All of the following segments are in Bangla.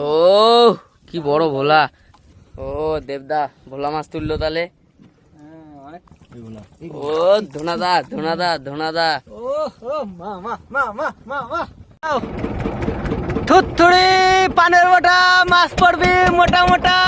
ও কি বড় ভোলা। ও দেবদা ভোলা মাছ তুললো তাহলে। ও ধনাদা ধনাদা ধনাদা। থুতথুড়ি পানের মোটা মাছ পড়বি মোটা মোটা।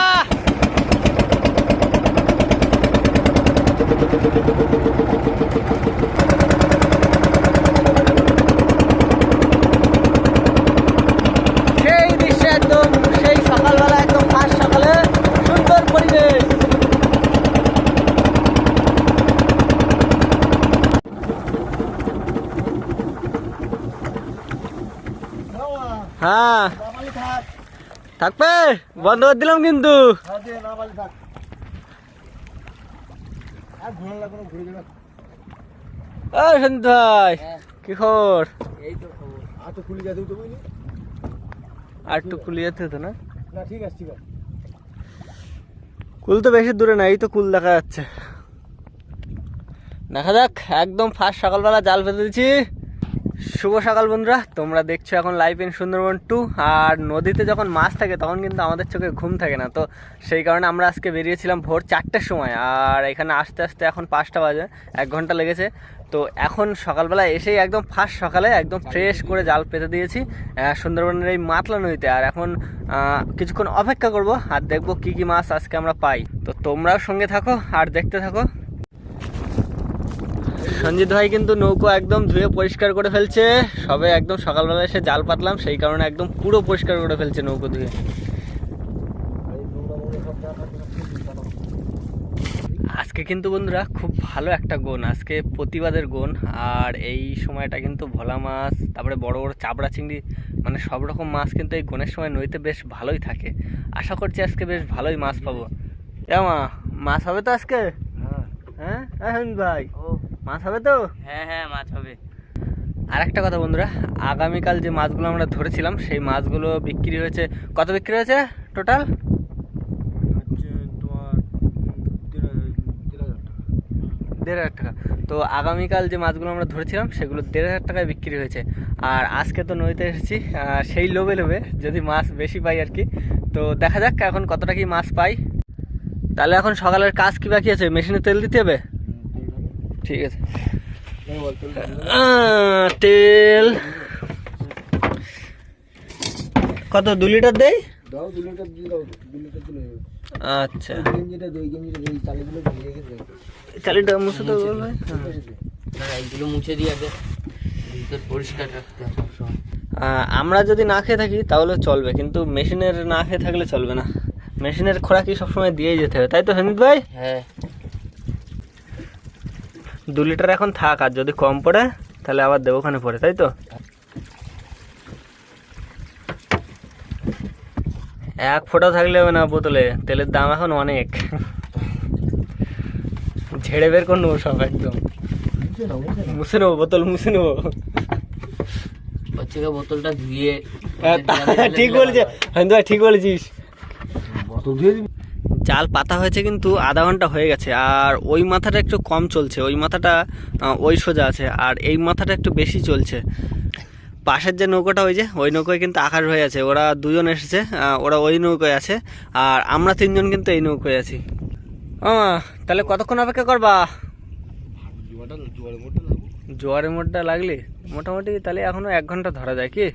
সেই দৃশ্য একদম সেই সকালবেলা একদম ফার্স্ট সকালে সুন্দর পরিবেশ। হ্যাঁ থাকবে বন্ধ করে দিলাম কিন্তু। কি খবর? আর একটু খুলে যেতে হতো না? ঠিক আছে ঠিক আছে। কুল তো বেশি দূরে না, এই তো কুল দেখা যাচ্ছে। দেখা যাক, একদম ফার্স্ট সকালবেলা জাল পেতে দিচ্ছি। শুভ সকাল বন্ধুরা, তোমরা দেখছো এখন লাইভ ইন সুন্দরবন 2। আর নদীতে যখন মাছ থাকে তখন কিন্তু আমাদের চোখে ঘুম থাকে না, তো সেই কারণে আমরা আজকে বেরিয়েছিলাম ভোর 4টের সময়। আর এখানে আসতে আসতে এখন 5টা বাজে, 1 ঘন্টা লেগেছে। তো এখন সকালবেলা এসেই একদম ফার্স্ট সকালে একদম ফ্রেশ করে জাল পেতে দিয়েছি সুন্দরবনের এই মাতলা নদীতে। আর এখন কিছুক্ষণ অপেক্ষা করব আর দেখবো কি কি মাছ আজকে আমরা পাই। তো তোমরাও সঙ্গে থাকো আর দেখতে থাকো। সঞ্জিত ভাই কিন্তু নৌকো একদম ধুয়ে পরিষ্কার করে ফেলছে। সবে একদম সকালবেলা এসে জাল পাতলাম, সেই কারণে একদম পুরো পরিষ্কার করে ফেলছে নৌকো ধুয়ে। আজকে কিন্তু বন্ধুরা খুব ভালো একটা গোন, আজকে প্রতিবাদের গোন। আর এই সময়টা কিন্তু ভোলা মাছ, তারপরে বড় বড় চাবড়া চিংড়ি, মানে সব রকম মাছ কিন্তু এই গোনের সময় নদীতে বেশ ভালোই থাকে। আশা করছি আজকে বেশ ভালোই মাছ পাবো। মা মাছ হবে তো আজকে? হ্যাঁ হ্যাঁ ভাই, মাছ হবে তো? হ্যাঁ হ্যাঁ মাছ হবে। আর একটা কথা বন্ধুরা, আগামীকাল যে মাছগুলো আমরা ধরেছিলাম সেই মাছগুলো বিক্রি হয়েছে। কত বিক্রি হয়েছে টোটাল? তোমার 1,500 টাকা। তো আগামীকাল যে মাছগুলো আমরা ধরেছিলাম সেগুলো 1,500 টাকায় বিক্রি হয়েছে। আর আজকে তো নদীতে এসেছি সেই লোভে লোভে যদি মাছ বেশি পাই আর কি। তো দেখা যাক এখন কতটা কি মাছ পাই। তাহলে এখন সকালের কাজ কি বাকি আছে? মেশিনে তেল দিতে হবে? ঠিক আছে, তেল কত? 2 লিটার দেই? আচ্ছা, চালিটা মুছে তো এইগুলো মুছে দিয়ে আগে পরিষ্কার রাখতে হবে সবসময়। আমরা যদি না খেয়ে থাকি তাহলে চলবে, কিন্তু মেশিনের না খেয়ে থাকলে চলবে না। মেশিনের খোরাকি সবসময় দিয়েই যেতে হবে, তাই তো সঞ্জিত ভাই? হ্যাঁ। 2 লিটার এখন থাক, আর যদি কম পড়ে তাহলে আবার দেবো ওখানে পড়ে, তাই তো? 1 ফোঁটা থাকলে হবে না বোতলে, তেলের দাম এখন অনেক। ঝেড়ে বের করে নেবো সব, একদম মুছে নেবো, বোতল মুছে নেবো। বোতলটা ধুয়ে ঠিক বলেছে ভাই, ঠিক বলেছিস। জাল পাতা হয়েছে কিন্তু আধা ঘন্টা হয়ে গেছে। আর ওই মাথাটা একটু কম চলছে, ওই মাথাটা ওই সোজা আছে, আর এই মাথাটা একটু বেশি চলছে। পাশের যে নৌকাটা ওই নৌকায় কিন্তু আকার হয়ে আছে। ওরা 2 জন এসেছে, ওরা ওই নৌকায় আছে, আর আমরা 3 জন কিন্তু এই নৌকায় আছি। তাহলে কতক্ষণ অপেক্ষা করবা? জোয়ারের মোড়টা লাগলে মোটামুটি তাহলে এখনো 1 ঘন্টা ধরা যায় কি?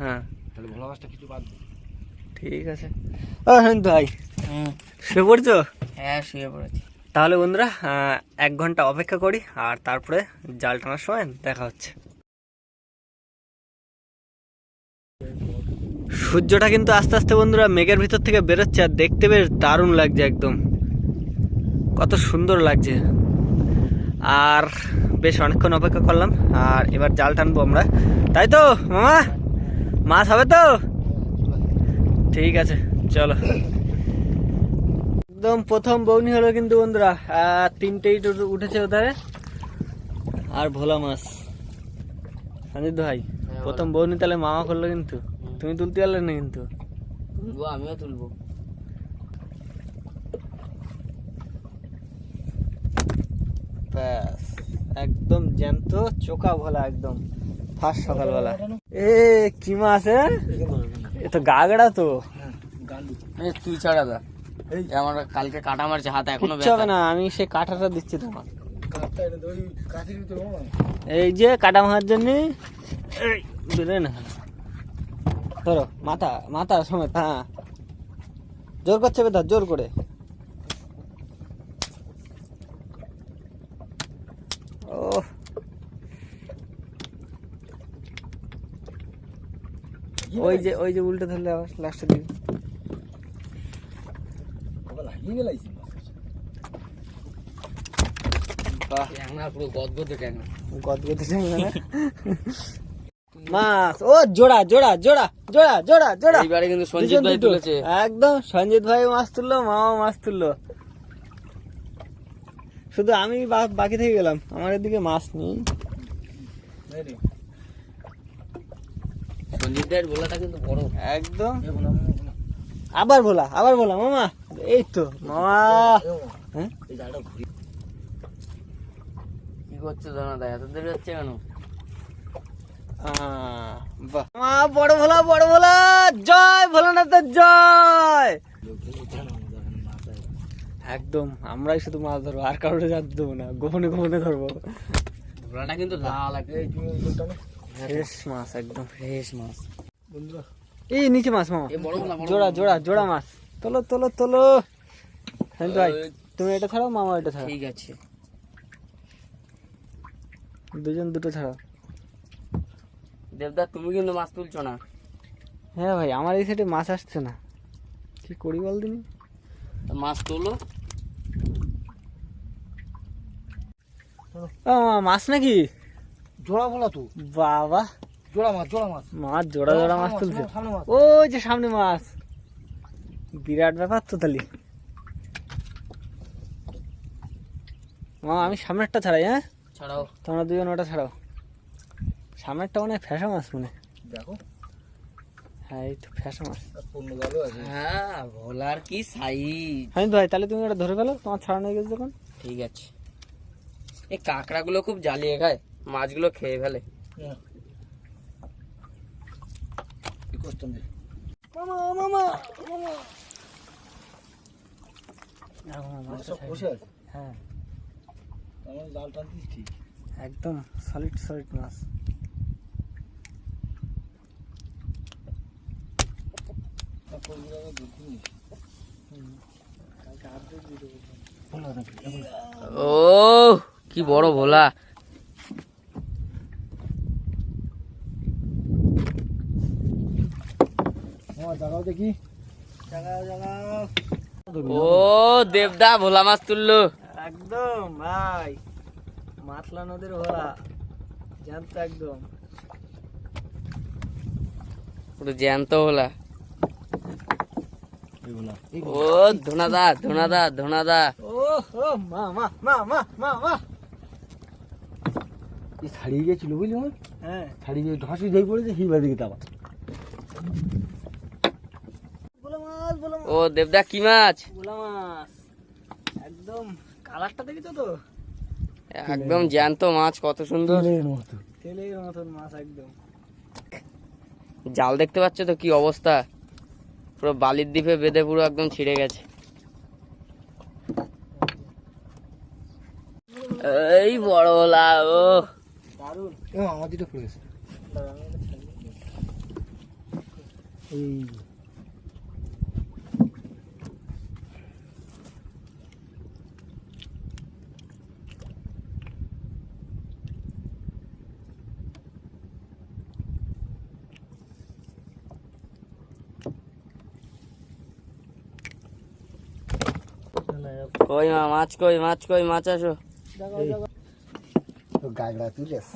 হ্যাঁ ঠিক আছে। ভাই শুয়ে পড়ছো? হ্যাঁ শুয়ে পড়েছি। তাহলে বন্ধুরা 1 ঘন্টা অপেক্ষা করি, আর তারপরে জাল টানার সময় দেখা হচ্ছে। সূর্যটা কিন্তু আস্তে আস্তে বন্ধুরা মেঘের ভিতর থেকে বেরোচ্ছে, আর দেখতে বেশ দারুণ লাগছে, একদম কত সুন্দর লাগছে। আর বেশ অনেকক্ষণ অপেক্ষা করলাম, আর এবার জাল টানবো আমরা, তাই তো মামা? মাছ হবে তো? ঠিক আছে চলো। একদম প্রথম বউনি হলো কিন্তু বন্ধুরা, 3টেই উঠেছে ওধারে, আর ভোলা মাছ। সঞ্জিত ভাই প্রথম বউনি তাহলে মামা করলো, কিন্তু তুমি তুলতে পারলে না। কিন্তু আমিও তুলবো। ব্যাস একদম জ্যান্ত চোকা ভোলা, একদম ফার্স্ট সকালবেলা। এ কি মাছ? এ তো গাগড়া তো। তুই ছাড়া দা, আমার কালকে কাটা মারছে হাতে, এখনো হবে না, আমি সেই কাঁটাটা দিচ্ছি তোমার। এই যে কাটা মারার জন্য না, ধরো মাথা মাথা সমেত। হ্যাঁ, জোর করছে বেদা, জোর করে। ও ওই যে উল্টে ধরলে আবার লাস্টের দিকে মাছ। ও জোড়া জোড়া জোড়া জোড়া জোড়া জোড়া। এইবারে কিন্তু সঞ্জিত ভাই তুলেছে। একদম সঞ্জিত ভাই মাছ তুললো, মামা মাছ তুললো। শুধু আমি বাকি থেকে গেলাম, আমার এদিকে মাছ নেই। সঞ্জিত ভাইয়ের ভোলাটা কিন্তু বড় একদম। আবার ভোলা মামা। এই তো মামা। হ্যাঁ, কি করছো জানা দা, এত দেরি হচ্ছে কেন? বড় ভোলা, জয় ভোলানাথের জয়। একদম, আমরাই শুধু মাছ ধরবো, আর কারোর জানতে দেবো না, গোপনে গোপনে ধরবো। ভোলাটা কিন্তু লাল, ফ্রেশ মাছ, একদম ফ্রেশ মাছ। বন্ধুরা এই নিচে মাছ মামা, জোড়া জোড়া জোড়া মাছ। তোলো তোলো তোলো। হ্যাঁ ভাই, তুমি এটা ছাড়াও, মামা এটা ছাড়াও। ঠিক আছে, দুজন দুটো ছাড়াও। দেবদা তুমি কিন্তু মাছ তুলছো না। হ্যাঁ ভাই, আমার এই সাইডে মাছ আসছে না, কি করি বল দিনি। মাছ তোলো। মাছ নাকি? জোড়া ভোলা তো বাবা, জোড়া মাছ মাছ জোড়া জোড়া মাছ তুলছে। ওই যে সামনে মাছ, বিরাট ব্যাপার তো তাহলে। মা আমি সামনেরটা ছাড়াই। হ্যাঁ ছাড়াও, তোমরা দুজন ওটা ছাড়াও। সামনেরটা মনে হয় ফ্যাসা মাছ মনে, দেখো। হ্যাঁ এই তো ফ্যাসা মাছ। হ্যাঁ ভোলার কি সাইজ। হ্যাঁ ভাই, তাহলে তুমি ওটা ধরে ফেলো, তোমার ছাড়ানো হয়ে গেছে যখন। ঠিক আছে। এই কাঁকড়াগুলো খুব জ্বালিয়ে খায়, মাছগুলো খেয়ে ফেলে। হ্যাঁ একদম সলিড সলিড মাছ। ও কি বড় ভোলা। দেখি, ও দেবদা ভোলা মাছ তুললো। একদম ভাই, মাতলা নদীর ভোলা, জ্যান্ত একদম পুরো জ্যান্ত ভোলা। ও ধনাদা ধনাদা ধনাদা। ও মা মা মা মা মা মা, ছাড়িয়ে গেছিল বুঝলি? হ্যাঁ ছাড়িয়ে গিয়ে ধসে যাই পড়েছে, হিবার দিকে আবার। ও দেবদা কি মাছ? ভোলা মাছ, একদম কালারটা দেখেছো তো, একদম জ্যান্ত মাছ, কত সুন্দর তেলের মতন মাছ একদম। জাল দেখতে পাচ্ছ তো কি অবস্থা, পুরো বালির দ্বীপে বেঁধে পুরো একদম ছিঁড়ে গেছে। এই বড় ভোলা। ও দারুণ, আমার দিকে পড়ে গেছে। এই কই মা মাছ, কই মাছ, কই মাছ আসো। গাগড়া তুলেস।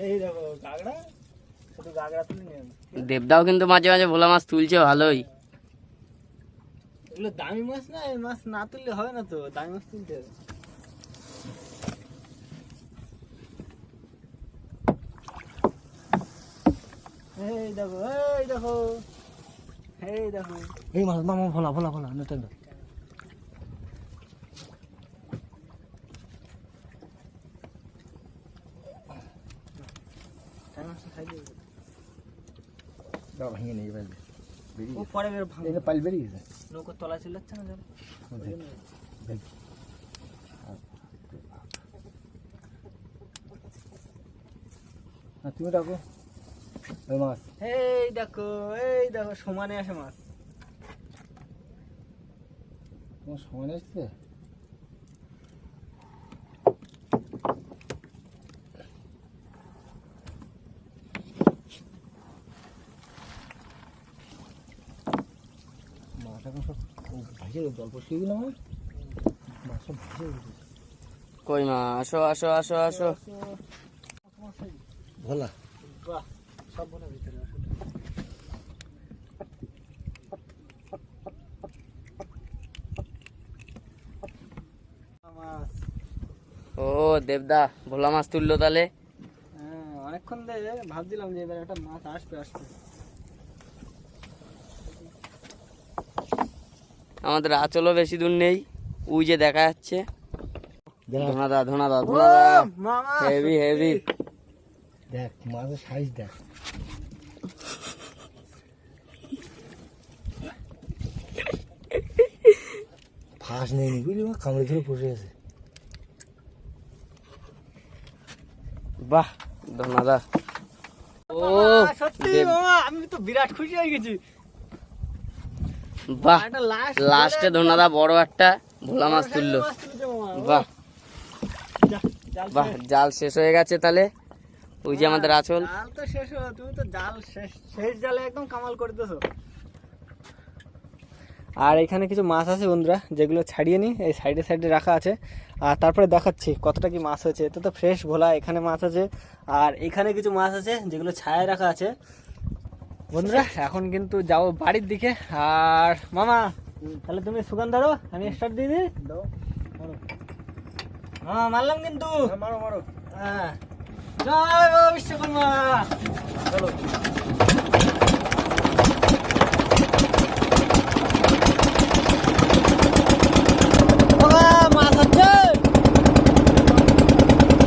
এই দেখো গাগড়া, শুধু গাগড়া তুলে নিয়ে। দেবদাও কিন্তু মাঝে মাঝে ভোলা মাছ তুলছে ভালোই। এগুলো দামি মাছ না, এই মাছ না তুললে হবে না তো, দামি মাছ তুলতে হবে। এই দেখো, এই দেখো, এই দেখো, এই মাছ মামা ভোলা ভোলা ভোলা, না দাও ভেঙে নেই এবার বেরিয়ে ও পরে বের ভাঙ এটা পাইল বেরিয়ে গেছে নৌকোর তলা চিল্লাচ্ছে না জল দেখ তুমি ডাকো ওই মাছ এই দেখো সমানে আসে মাছ। তোমার সমান আসছে মাছ এখন সব ভাসে জল পড়ছিয়ে গেল আমার মাছ সব ভাসে কই মা, আসো আসো আসো আসো। ভোলা বাহ, সব ভোলা ভিতরে আসো। মাছ, ও দেবদা ভোলা মাছ তুললো তাহলে। হ্যাঁ অনেকক্ষণ ধরে ভাবছিলাম যে এবার একটা মাছ আসবে। আমাদের আঁচলও বেশি দূর নেই, ওই যে দেখা যাচ্ছে। ধনাদা ধনাদা ও ধনাদা, মামা, হেভি হেভি। দেখ মাছের সাইজ দেখ ফাঁস নেই নি বুঝলি মা কামড়ে ধরে পড়ে আছে বাহ ধনাদা। ও মামা, সত্যি দেব, মামা আমি তো বিরাট খুশি হয়ে গেছি। বাহ একটা লাস্টে ধনাদা বড় একটা ভোলা মাছ তুললো। বাহ বাহ, জাল শেষ হয়ে গেছে তাহলে। ওই যে আমাদের আঁচল। জাল তো শেষ হলো, তুমি তো জাল শেষ জালে একদম কামাল করে দিয়েছো। আর এখানে কিছু মাছ আছে বন্ধুরা, যেগুলো ছাড়িয়ে নি, এই সাইডে সাইডে রাখা আছে। আর তারপরে দেখাচ্ছি কতটা কি মাছ হয়েছে। এটা তো ফ্রেশ ভোলা, এখানে মাছ আছে। আর এখানে কিছু মাছ আছে যেগুলো ছায়ায় রাখা আছে। বন্ধুরা এখন কিন্তু যাবো বাড়ির দিকে। আর মামা তাহলে তুমি সুগান ধরো, আমি স্টার্ট দিয়ে দিই। মামা মারলাম কিন্তু। মারো মারো হ্যাঁ, জয় বাবা বিশ্বকর্মা। চলো বাবা, মাছ হচ্ছে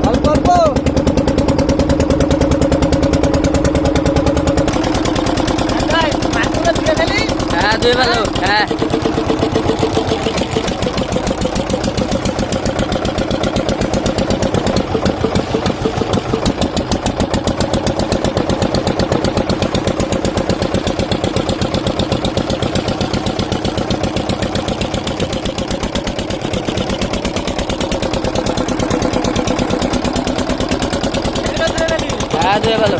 অল্প অল্প। মাছগুলো ধুয়ে ফেলি। হ্যাঁ ধুয়ে ফেলো, হ্যাঁ। এগুলো ধুয়ে ফেলি। হ্যাঁ ধুয়ে ফেলো।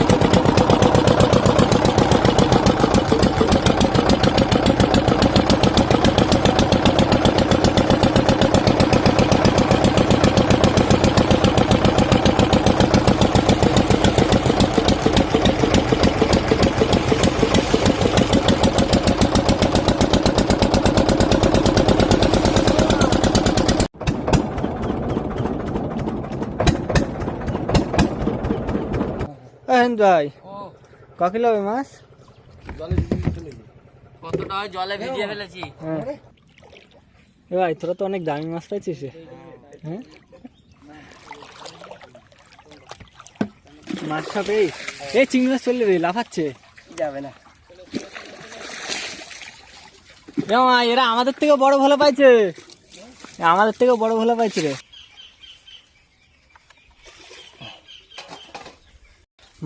ভাই ক কিলো হবে মাছ? কতটা হয় জলে ভিজিয়ে ফেলেছি। হ্যাঁ এ ভাই, তোরা তো অনেক দামি মাছ পাইছিস। হ্যাঁ মাছ সব এই চিংড়ি মাছ চললে রে, লাফাচ্ছে। যাবে না এরা আমাদের থেকে বড় ভোলা পাইছে, আমাদের থেকে বড় ভোলা পাইছে রে।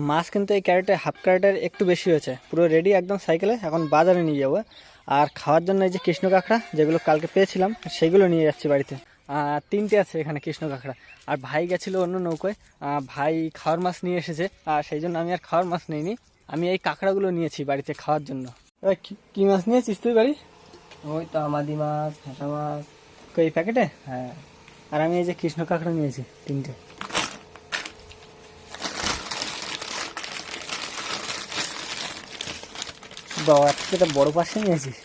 মাছ কিন্তু এই ক্যারেটে, হাফ ক্যারেটের একটু বেশি হয়েছে। পুরো রেডি একদম সাইকেলে, এখন বাজারে নিয়ে যাবো। আর খাওয়ার জন্য এই যে কৃষ্ণ কাঁকড়া, যেগুলো কালকে পেয়েছিলাম, সেগুলো নিয়ে যাচ্ছি বাড়িতে। 3টে আছে এখানে কৃষ্ণ কাঁকড়া। আর ভাই গেছিলো অন্য নৌকোয়, ভাই খাওয়ার মাছ নিয়ে এসেছে। আর সেই জন্য আমি আর খাওয়ার মাছ নিইনি, আমি এই কাঁকড়াগুলো নিয়েছি বাড়িতে খাওয়ার জন্য। কি মাছ নিয়েছিস তুই বাড়ি? ওই তো আমাদি মাছ, হাঁসা মাছ। এই প্যাকেটে? হ্যাঁ। আর আমি এই যে কৃষ্ণ কাঁকড়া নিয়েছি 3টে। বাবা, একটা বড় পাশে নিয়েছিস।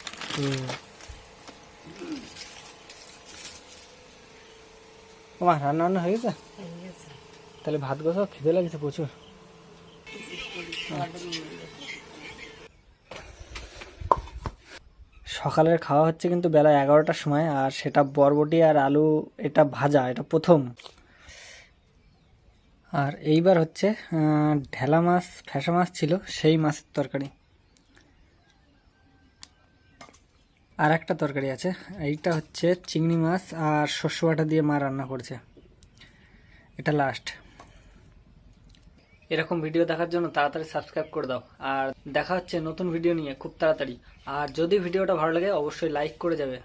তোমার রান্না বান্না হয়ে গেছে? তাহলে ভাত গোছাও, খিদে লাগছে প্রচুর। সকালের খাওয়া হচ্ছে কিন্তু বেলা 11টার সময়, আর সেটা বরবটি আর আলু, এটা ভাজা, এটা প্রথম। আর এইবার হচ্ছে ঢেলা মাছ, ফ্যাসা মাছ ছিল, সেই মাছের তরকারি। আর একটা তরকারি আছে, এইটা হচ্ছে চিংড়ি মাছ আর শস্য বাটা দিয়ে মা রান্না করেছে। এটা লাস্ট। এরকম ভিডিও দেখার জন্য তাড়াতাড়ি সাবস্ক্রাইব করে দাও, আর দেখা হচ্ছে নতুন ভিডিও নিয়ে খুব তাড়াতাড়ি। আর যদি ভিডিওটা ভালো লাগে অবশ্যই লাইক করে যাবে।